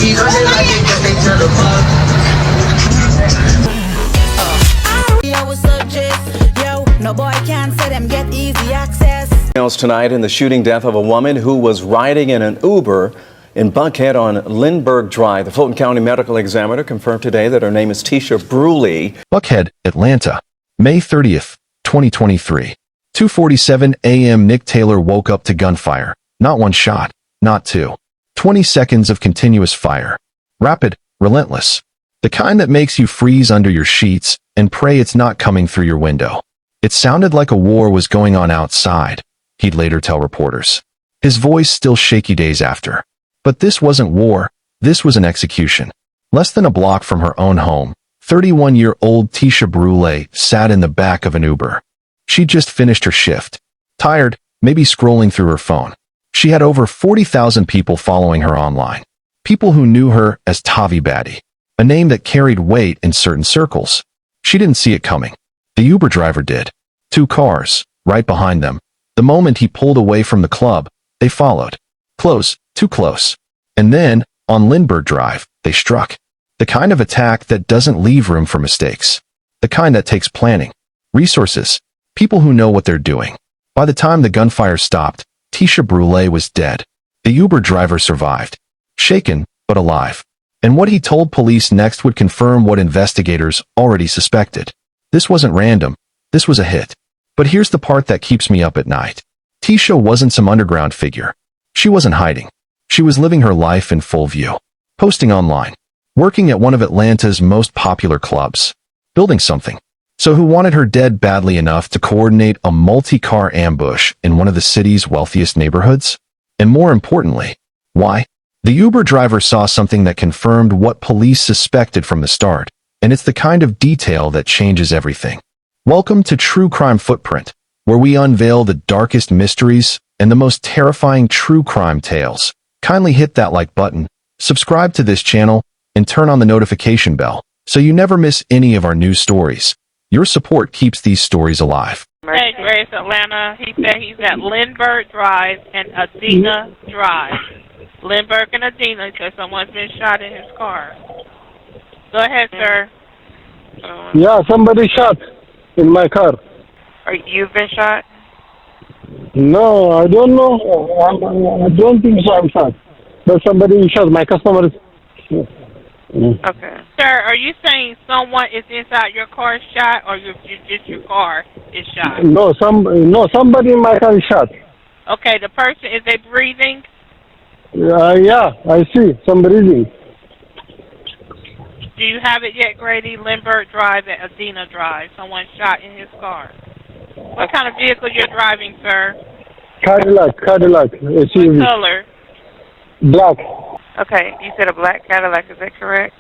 No boy can't say them get easy access. Tonight in the shooting death of a woman who was riding in an Uber in Buckhead on Lindbergh Drive. The Fulton County Medical Examiner confirmed today that her name is Teisha Brewley. Buckhead, Atlanta, May 30th, 2023. 2:47 a.m. Nick Taylor woke up to gunfire. Not one shot, not two. 20 seconds of continuous fire. Rapid, relentless. The kind that makes you freeze under your sheets and pray it's not coming through your window. It sounded like a war was going on outside, he'd later tell reporters. His voice still shaky days after. But this wasn't war, this was an execution. Less than a block from her own home, 31-year-old Teisha Brewley sat in the back of an Uber. She'd just finished her shift. Tired, maybe scrolling through her phone. She had over 40,000 people following her online. People who knew her as Tavi Baddie, a name that carried weight in certain circles. She didn't see it coming. The Uber driver did. 2 cars, right behind them. The moment he pulled away from the club, they followed. Close, too close. And then, on Lindbergh Drive, they struck. The kind of attack that doesn't leave room for mistakes. The kind that takes planning, resources, people who know what they're doing. By the time the gunfire stopped, Teisha Brewley was dead. The Uber driver survived. Shaken, but alive. And what he told police next would confirm what investigators already suspected. This wasn't random. This was a hit. But here's the part that keeps me up at night. Teisha wasn't some underground figure. She wasn't hiding. She was living her life in full view. Posting online. Working at one of Atlanta's most popular clubs. Building something. So who wanted her dead badly enough to coordinate a multi-car ambush in one of the city's wealthiest neighborhoods? And more importantly, why? The Uber driver saw something that confirmed what police suspected from the start. And it's the kind of detail that changes everything. Welcome to True Crime Footprint, where we unveil the darkest mysteries and the most terrifying true crime tales. Kindly hit that like button, subscribe to this channel, and turn on the notification bell so you never miss any of our new stories. Your support keeps these stories alive. Hey, Grace, Atlanta. He said he's at Lindbergh Drive and Adena Drive. Lindbergh and Adena, because someone's been shot in his car. Go ahead, sir. Yeah, somebody shot in my car. You've been shot? No, I don't know. I don't think so I'm shot. But somebody shot. My customer is... Okay. Sir, are you saying someone is inside your car shot, or just your car is shot? No, somebody in my car is shot. Okay, the person, is they breathing? Yeah, I see. Some breathing. Do you have it yet, Grady? Lindbergh Drive at Adena Drive. Someone shot in his car. What kind of vehicle you're driving, sir? Cadillac. SUV. What color? Black. Okay, you said a black Cadillac, is that correct?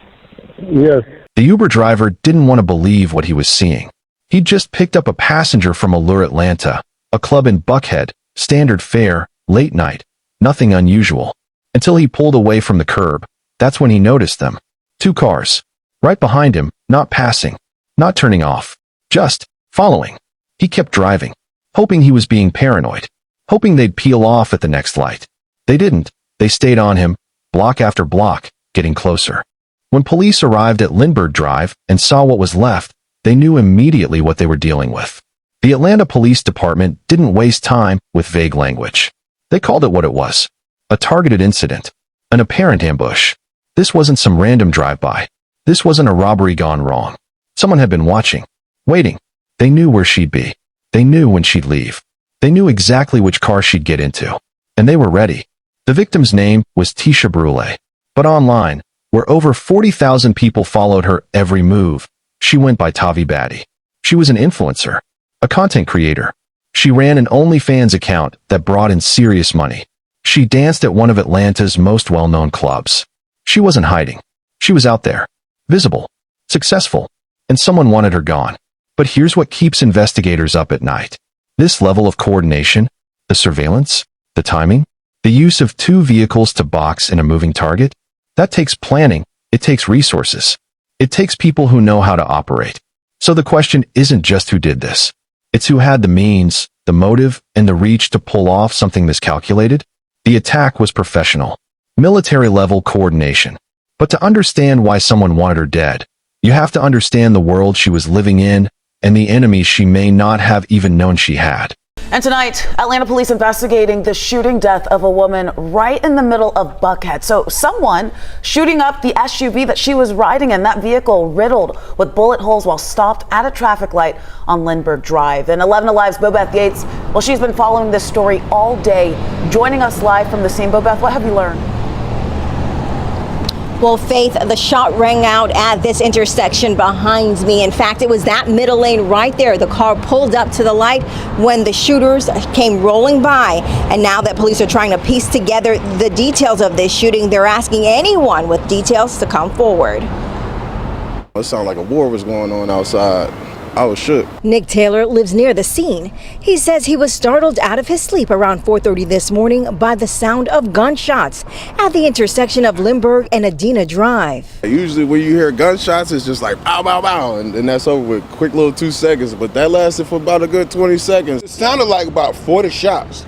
Yes. The Uber driver didn't want to believe what he was seeing. He'd just picked up a passenger from Allure Atlanta, a club in Buckhead, standard fare, late night, nothing unusual. Until he pulled away from the curb, that's when he noticed them. 2 cars. Right behind him, not passing, not turning off, just following. He kept driving, hoping he was being paranoid, hoping they'd peel off at the next light. They didn't. They stayed on him, block after block, getting closer. When police arrived at Lindbergh Drive and saw what was left, they knew immediately what they were dealing with. The Atlanta Police Department didn't waste time with vague language. They called it what it was. A targeted incident. An apparent ambush. This wasn't some random drive-by. This wasn't a robbery gone wrong. Someone had been watching, waiting. They knew where she'd be. They knew when she'd leave. They knew exactly which car she'd get into. And they were ready. The victim's name was Teisha Brewley. But online, where over 40,000 people followed her every move, she went by Tavi Baddie. She was an influencer, a content creator. She ran an OnlyFans account that brought in serious money. She danced at one of Atlanta's most well-known clubs. She wasn't hiding. She was out there, visible, successful, and someone wanted her gone. But here's what keeps investigators up at night. This level of coordination, the surveillance, the timing, the use of 2 vehicles to box in a moving target, that takes planning, it takes resources. It takes people who know how to operate. So the question isn't just who did this. It's who had the means, the motive, and the reach to pull off something miscalculated. The attack was professional. Military-level coordination. But to understand why someone wanted her dead, you have to understand the world she was living in and the enemies she may not have even known she had. And tonight, Atlanta police investigating the shooting death of a woman right in the middle of Buckhead. So someone shooting up the SUV that she was riding in, that vehicle riddled with bullet holes while stopped at a traffic light on Lindbergh Drive. And 11 Alive's Bobeth Yates, well, she's been following this story all day, joining us live from the scene. Bobeth, what have you learned? Well, Faith, the shot rang out at this intersection behind me. In fact, it was that middle lane right there. The car pulled up to the light when the shooters came rolling by. And now that police are trying to piece together the details of this shooting, they're asking anyone with details to come forward. It sounded like a war was going on outside. I was shook. Nick Taylor lives near the scene. He says he was startled out of his sleep around 4:30 this morning by the sound of gunshots at the intersection of Lindbergh and Adina Drive. Usually when you hear gunshots, it's just like bow, bow, bow, and that's over with. Quick little 2 seconds, but that lasted for about a good 20 seconds. It sounded like about 40 shots.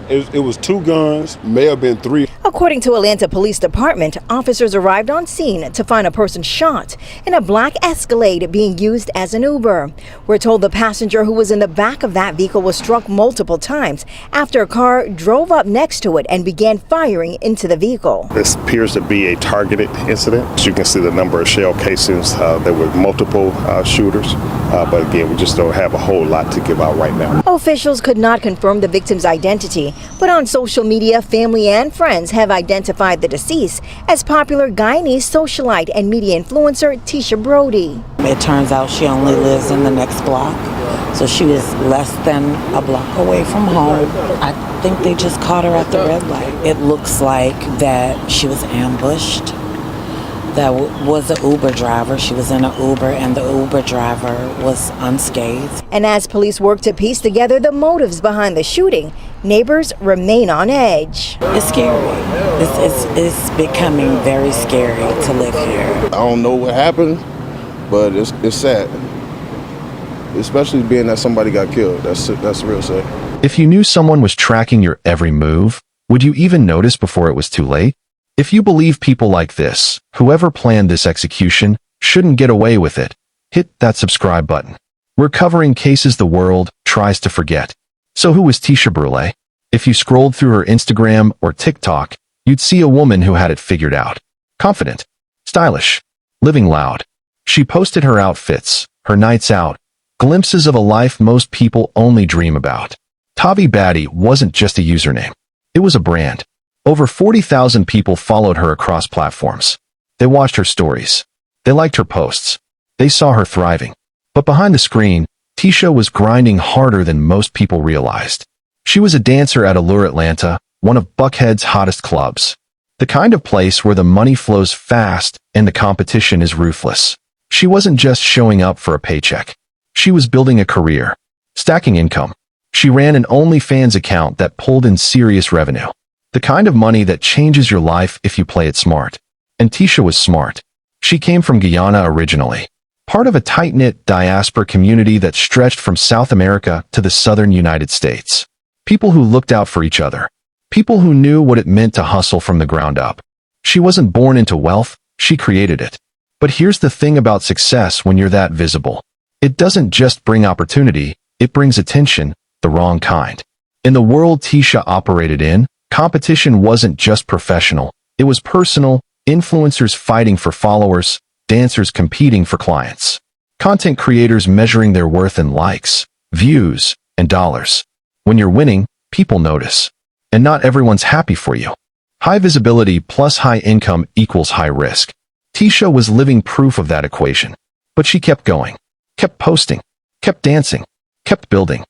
It was 2 guns, may have been 3. According to Atlanta Police Department, officers arrived on scene to find a person shot in a black Escalade being used as an Uber. We're told the passenger who was in the back of that vehicle was struck multiple times after a car drove up next to it and began firing into the vehicle. This appears to be a targeted incident. As you can see the number of shell casings. There were multiple shooters, but again, we just don't have a whole lot to give out right now. Officials could not confirm the victim's identity, but on social media, family and friends have identified the deceased as popular Guyanese socialite and media influencer Teisha Brewley. It turns out she only lives in the next block, so she was less than a block away from home. I think they just caught her at the red light. It looks like that she was ambushed. That was an Uber driver. She was in an Uber and the Uber driver was unscathed. And as police work to piece together the motives behind the shooting, neighbors remain on edge. It's scary. It's becoming very scary to live here. I don't know what happened, but it's sad. Especially being that somebody got killed. That's real sad. If you knew someone was tracking your every move, would you even notice before it was too late? If you believe people like this, whoever planned this execution shouldn't get away with it, hit that subscribe button. We're covering cases the world tries to forget. So who was Teisha Brewley? If you scrolled through her Instagram or TikTok, you'd see a woman who had it figured out. Confident, stylish, living loud. She posted her outfits, her nights out, glimpses of a life most people only dream about. Tavi Baddie wasn't just a username. It was a brand. Over 40,000 people followed her across platforms. They watched her stories. They liked her posts. They saw her thriving. But behind the screen, Teisha was grinding harder than most people realized. She was a dancer at Allure Atlanta, one of Buckhead's hottest clubs. The kind of place where the money flows fast and the competition is ruthless. She wasn't just showing up for a paycheck. She was building a career, stacking income. She ran an OnlyFans account that pulled in serious revenue. The kind of money that changes your life if you play it smart. And Teisha was smart. She came from Guyana originally, part of a tight-knit diaspora community that stretched from South America to the southern United States. People who looked out for each other. People who knew what it meant to hustle from the ground up. She wasn't born into wealth, she created it. But here's the thing about success when you're that visible. It doesn't just bring opportunity, it brings attention, the wrong kind. In the world Teisha operated in, competition wasn't just professional, it was personal, influencers fighting for followers, dancers competing for clients, content creators measuring their worth in likes, views, and dollars. When you're winning, people notice. And not everyone's happy for you. High visibility plus high income equals high risk. Teisha was living proof of that equation. But she kept going, kept posting, kept dancing, kept building.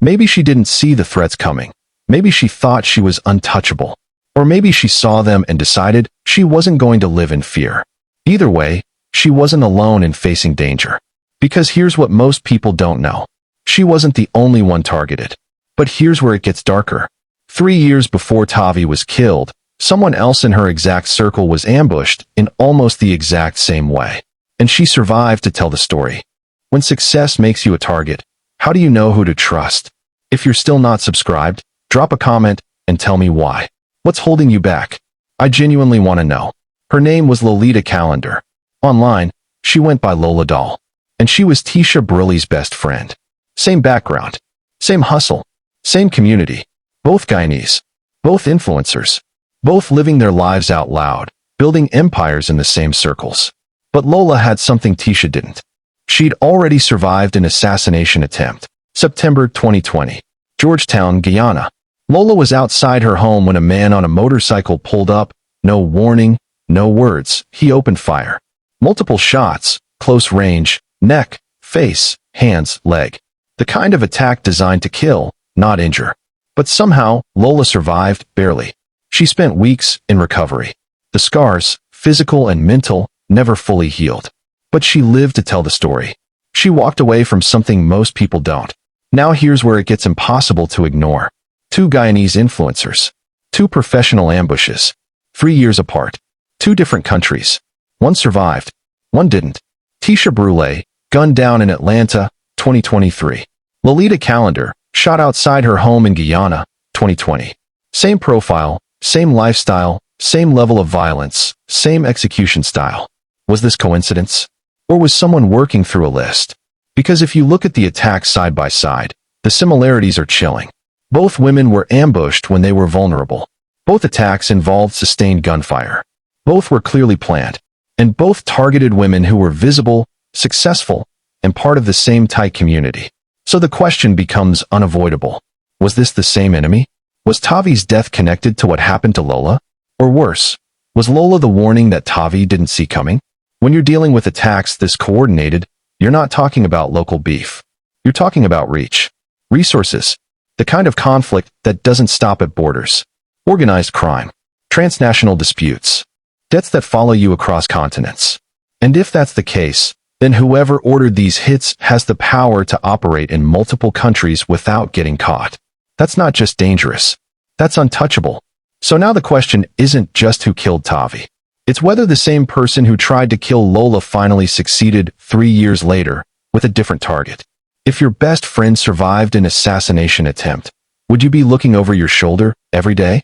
Maybe she didn't see the threats coming. Maybe she thought she was untouchable. Or maybe she saw them and decided she wasn't going to live in fear. Either way, she wasn't alone in facing danger. Because here's what most people don't know. She wasn't the only one targeted. But here's where it gets darker. 3 years before Tavi was killed, someone else in her exact circle was ambushed in almost the exact same way. And she survived to tell the story. When success makes you a target, how do you know who to trust? If you're still not subscribed, drop a comment and tell me why. What's holding you back? I genuinely want to know. Her name was Lolita Calendar. Online, she went by Lola Doll. And she was Teisha Brewley's best friend. Same background. Same hustle. Same community. Both Guyanese. Both influencers. Both living their lives out loud, building empires in the same circles. But Lola had something Teisha didn't. She'd already survived an assassination attempt. September 2020. Georgetown, Guyana. Lola was outside her home when a man on a motorcycle pulled up. No warning, no words. He opened fire. Multiple shots, close range, neck, face, hands, leg. The kind of attack designed to kill, not injure. But somehow, Lola survived, barely. She spent weeks in recovery. The scars, physical and mental, never fully healed. But she lived to tell the story. She walked away from something most people don't. Now here's where it gets impossible to ignore. 2 Guyanese influencers. 2 professional ambushes. 3 years apart. 2 different countries. One survived. One didn't. Teisha Brewley, gunned down in Atlanta, 2023. Lolita Calendar, shot outside her home in Guyana, 2020. Same profile, same lifestyle, same level of violence, same execution style. Was this coincidence? Or was someone working through a list? Because if you look at the attacks side by side, the similarities are chilling. Both women were ambushed when they were vulnerable. Both attacks involved sustained gunfire. Both were clearly planned. And both targeted women who were visible, successful, and part of the same tight community. So the question becomes unavoidable. Was this the same enemy? Was Tavi's death connected to what happened to Lola? Or worse, was Lola the warning that Tavi didn't see coming? When you're dealing with attacks this coordinated, you're not talking about local beef. You're talking about reach, resources, the kind of conflict that doesn't stop at borders, organized crime, transnational disputes, debts that follow you across continents. And if that's the case, then whoever ordered these hits has the power to operate in multiple countries without getting caught. That's not just dangerous. That's untouchable. So now the question isn't just who killed Tavi. It's whether the same person who tried to kill Lola finally succeeded 3 years later with a different target. If your best friend survived an assassination attempt, would you be looking over your shoulder every day?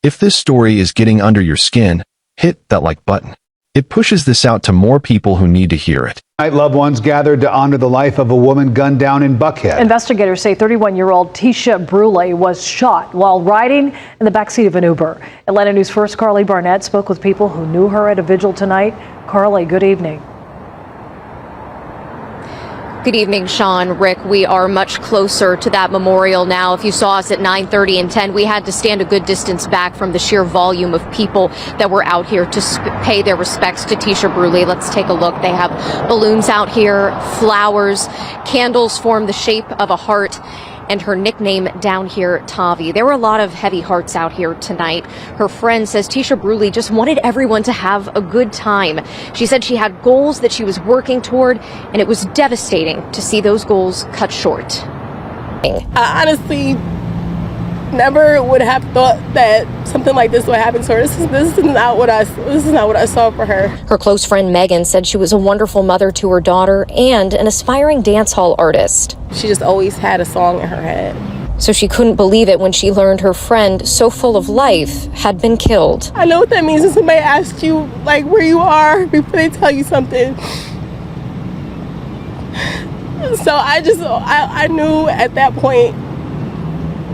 If this story is getting under your skin, hit that like button. It pushes this out to more people who need to hear it. Loved ones gathered to honor the life of a woman gunned down in Buckhead. Investigators say 31-year-old Teisha Brewley was shot while riding in the backseat of an Uber. Atlanta News 1st Carly Barnett spoke with people who knew her at a vigil tonight. Carly, good evening. Good evening, Sean. Rick, we are much closer to that memorial now. If you saw us at 9:30 and 10, we had to stand a good distance back from the sheer volume of people that were out here to pay their respects to Teisha Brewley. Let's take a look. They have balloons out here, flowers, candles form the shape of a heart, and her nickname down here, Tavi. There were a lot of heavy hearts out here tonight. Her friend says Teisha Brewley just wanted everyone to have a good time. She said she had goals that she was working toward, and it was devastating to see those goals cut short. I honestly never would have thought that something like this would happen to her. This is not what I saw for her. Her close friend Megan said she was a wonderful mother to her daughter and an aspiring dance hall artist. She just always had a song in her head. So she couldn't believe it when she learned her friend, so full of life, had been killed. I know what that means when somebody asks you like where you are before they tell you something. So I knew at that point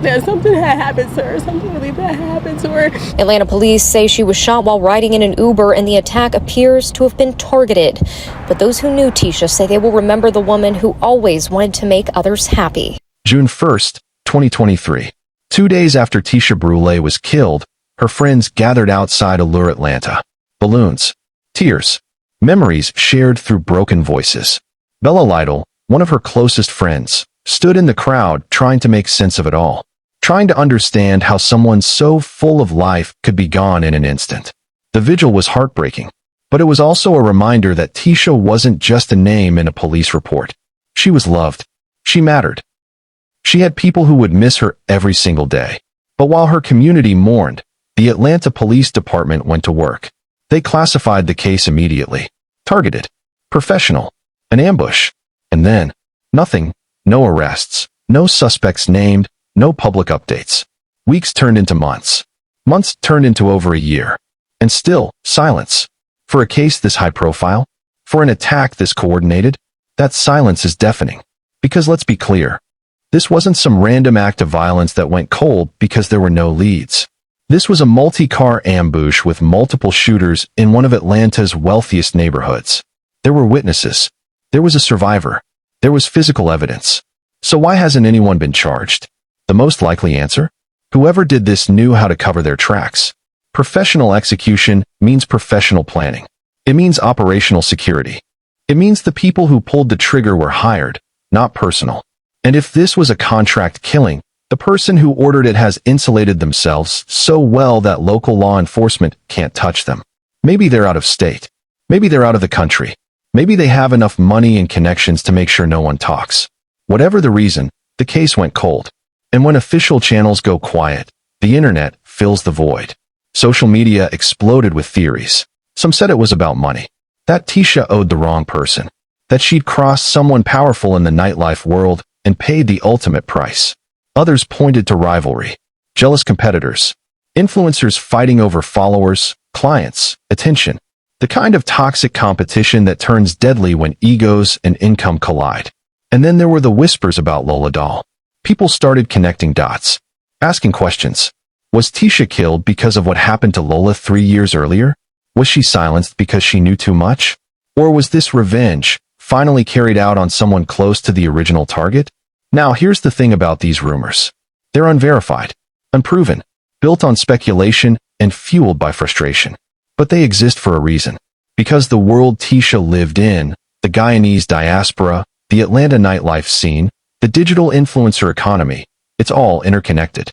that something had happened to her, something really bad happened to her. Atlanta police say she was shot while riding in an Uber and the attack appears to have been targeted. But those who knew Teisha say they will remember the woman who always wanted to make others happy. June 1st, 2023. 2 days after Teisha Brewley was killed, her friends gathered outside Allure, Atlanta. Balloons, tears, memories shared through broken voices. Bella Lytle, one of her closest friends, stood in the crowd trying to make sense of it all. Trying to understand how someone so full of life could be gone in an instant. The vigil was heartbreaking, but it was also a reminder that Teisha wasn't just a name in a police report. She was loved. She mattered. She had people who would miss her every single day. But while her community mourned, the Atlanta Police Department went to work. They classified the case immediately. Targeted. Professional. An ambush. And then, nothing. No arrests. No suspects named. No public updates. Weeks turned into months. Months turned into over a year. And still, silence. For a case this high profile? For an attack this coordinated? That silence is deafening. Because let's be clear. This wasn't some random act of violence that went cold because there were no leads. This was a multi-car ambush with multiple shooters in one of Atlanta's wealthiest neighborhoods. There were witnesses. There was a survivor. There was physical evidence. So why hasn't anyone been charged? The most likely answer? Whoever did this knew how to cover their tracks. Professional execution means professional planning. It means operational security. It means the people who pulled the trigger were hired, not personal. And if this was a contract killing, the person who ordered it has insulated themselves so well that local law enforcement can't touch them. Maybe they're out of state. Maybe they're out of the country. Maybe they have enough money and connections to make sure no one talks. Whatever the reason, the case went cold. And when official channels go quiet, the internet fills the void. Social media exploded with theories. Some said it was about money. That Teisha owed the wrong person. That she'd crossed someone powerful in the nightlife world and paid the ultimate price. Others pointed to rivalry, jealous competitors, influencers fighting over followers, clients, attention, the kind of toxic competition that turns deadly when egos and income collide. And then there were the whispers about Lola Doll. People started connecting dots, asking questions. Was Teisha killed because of what happened to Lola 3 years earlier? Was she silenced because she knew too much? Or was this revenge finally carried out on someone close to the original target? Now, here's the thing about these rumors. They're unverified, unproven, built on speculation and fueled by frustration. But they exist for a reason. Because the world Teisha lived in, the Guyanese diaspora, the Atlanta nightlife scene, the digital influencer economy, it's all interconnected.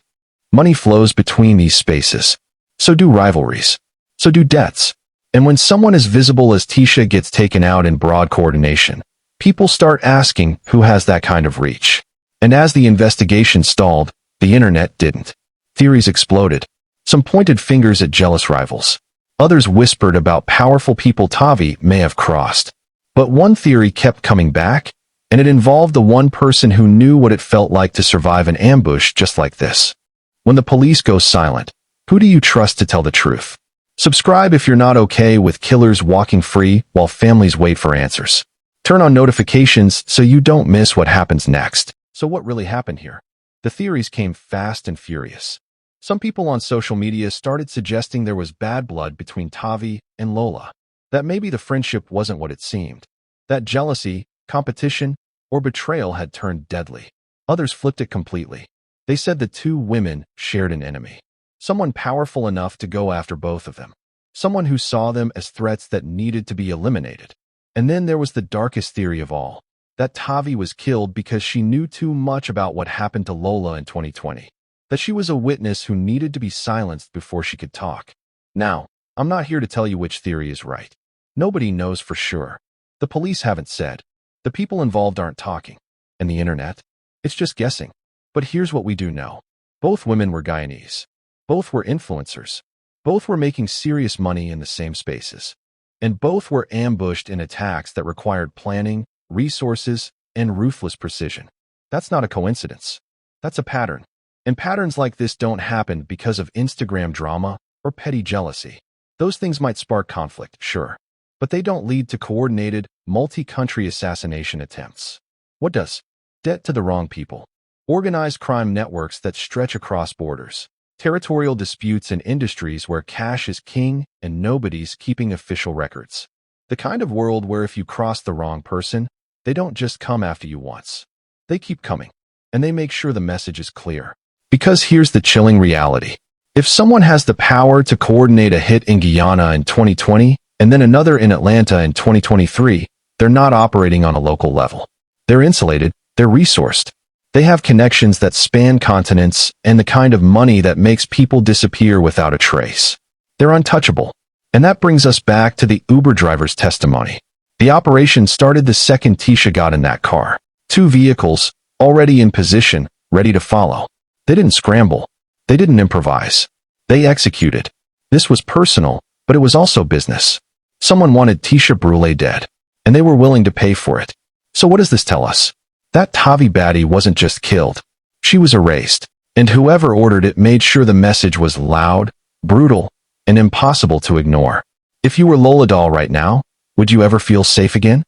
Money flows between these spaces. So do rivalries. So do debts. And when someone as visible as Teisha gets taken out in broad coordination, people start asking who has that kind of reach. And as the investigation stalled, the internet didn't. Theories exploded. Some pointed fingers at jealous rivals. Others whispered about powerful people Tavi may have crossed. But one theory kept coming back, and it involved the one person who knew what it felt like to survive an ambush just like this. When the police go silent, who do you trust to tell the truth? Subscribe if you're not okay with killers walking free while families wait for answers. Turn on notifications so you don't miss what happens next. So what really happened here? The theories came fast and furious. Some people on social media started suggesting there was bad blood between Tavi and Lola. That maybe the friendship wasn't what it seemed. That jealousy, competition, or betrayal had turned deadly. Others flipped it completely. They said the two women shared an enemy. Someone powerful enough to go after both of them. Someone who saw them as threats that needed to be eliminated. And then there was the darkest theory of all. That Tavi was killed because she knew too much about what happened to Lola in 2020. That she was a witness who needed to be silenced before she could talk. Now, I'm not here to tell you which theory is right. Nobody knows for sure. The police haven't said. The people involved aren't talking. And the internet? It's just guessing. But here's what we do know. Both women were Guyanese. Both were influencers. Both were making serious money in the same spaces. And both were ambushed in attacks that required planning, resources, and ruthless precision. That's not a coincidence. That's a pattern. And patterns like this don't happen because of Instagram drama or petty jealousy. Those things might spark conflict, sure, but they don't lead to coordinated, multi-country assassination attempts. What does? Debt to the wrong people. Organized crime networks that stretch across borders. Territorial disputes in industries where cash is king and nobody's keeping official records. The kind of world where if you cross the wrong person, they don't just come after you once. They keep coming, and they make sure the message is clear. Because here's the chilling reality. If someone has the power to coordinate a hit in Guyana in 2020 and then another in Atlanta in 2023, they're not operating on a local level. They're insulated, they're resourced. They have connections that span continents and the kind of money that makes people disappear without a trace. They're untouchable. And that brings us back to the Uber driver's testimony. The operation started the second Teisha got in that car. 2 vehicles, already in position, ready to follow. They didn't scramble. They didn't improvise. They executed. This was personal, but it was also business. Someone wanted Teisha Brewley dead. and they were willing to pay for it. So what does this tell us? That Tavi Baddie wasn't just killed. She was erased, and whoever ordered it made sure the message was loud, brutal, and impossible to ignore. If you were Lola Doll right now, would you ever feel safe again?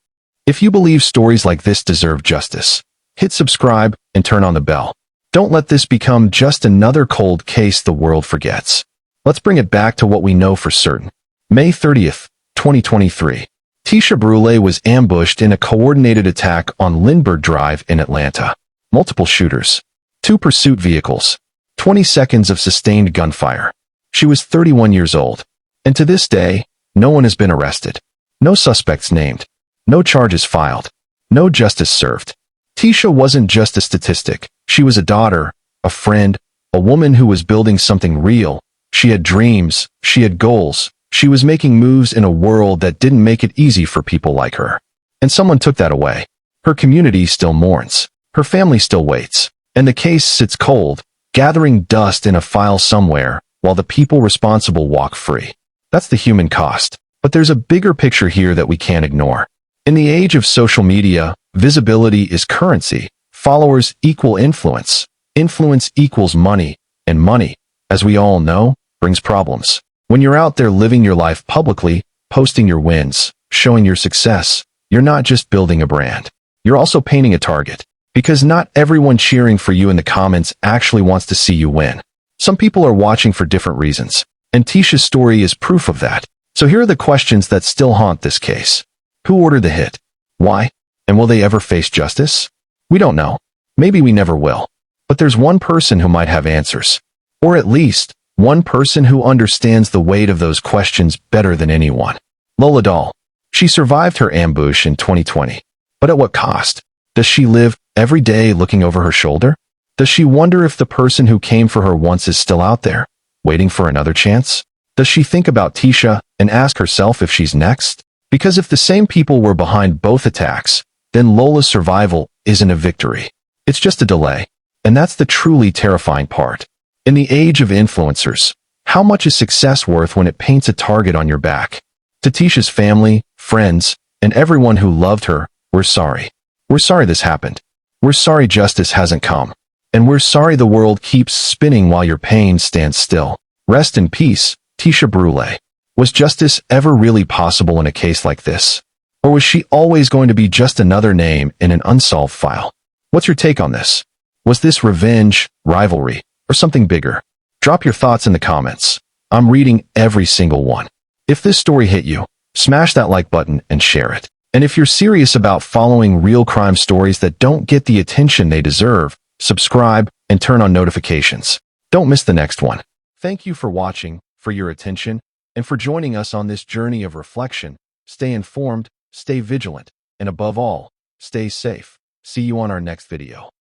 If you believe stories like this deserve justice, hit subscribe and turn on the bell. Don't let this become just another cold case the world forgets. Let's bring it back to what we know for certain. May 30th, 2023. Teisha Brewley was ambushed in a coordinated attack on Lindbergh Drive in Atlanta. Multiple shooters. 2 pursuit vehicles. 20 seconds of sustained gunfire. She was 31 years old. And to this day, no one has been arrested. No suspects named. No charges filed. No justice served. Teisha wasn't just a statistic. She was a daughter, a friend, a woman who was building something real. She had dreams. She had goals. She was making moves in a world that didn't make it easy for people like her. And someone took that away. Her community still mourns. Her family still waits. And the case sits cold, gathering dust in a file somewhere, while the people responsible walk free. That's the human cost. But there's a bigger picture here that we can't ignore. In the age of social media, visibility is currency. Followers equal influence. Influence equals money. And money, as we all know, brings problems. When you're out there living your life publicly, posting your wins, showing your success, you're not just building a brand. You're also painting a target. Because not everyone cheering for you in the comments actually wants to see you win. Some people are watching for different reasons. And Teisha's story is proof of that. So here are the questions that still haunt this case. Who ordered the hit? Why? And will they ever face justice? We don't know. Maybe we never will. But there's one person who might have answers. Or at least, one person who understands the weight of those questions better than anyone. Lola Doll. She survived her ambush in 2020. But at what cost? Does she live every day looking over her shoulder? Does she wonder if the person who came for her once is still out there, waiting for another chance? Does she think about Teisha and ask herself if she's next? Because if the same people were behind both attacks, then Lola's survival isn't a victory. It's just a delay. And that's the truly terrifying part. In the age of influencers, how much is success worth when it paints a target on your back? To Teisha's family, friends, and everyone who loved her, we're sorry. We're sorry this happened. We're sorry justice hasn't come. And we're sorry the world keeps spinning while your pain stands still. Rest in peace, Teisha Brewley. Was justice ever really possible in a case like this? Or was she always going to be just another name in an unsolved file? What's your take on this? Was this revenge, rivalry, or something bigger? Drop your thoughts in the comments. I'm reading every single one. If this story hit you, smash that like button and share it. And if you're serious about following real crime stories that don't get the attention they deserve, subscribe and turn on notifications. Don't miss the next one. Thank you for watching, for your attention, and for joining us on this journey of reflection. Stay informed, stay vigilant, and above all, stay safe. See you on our next video.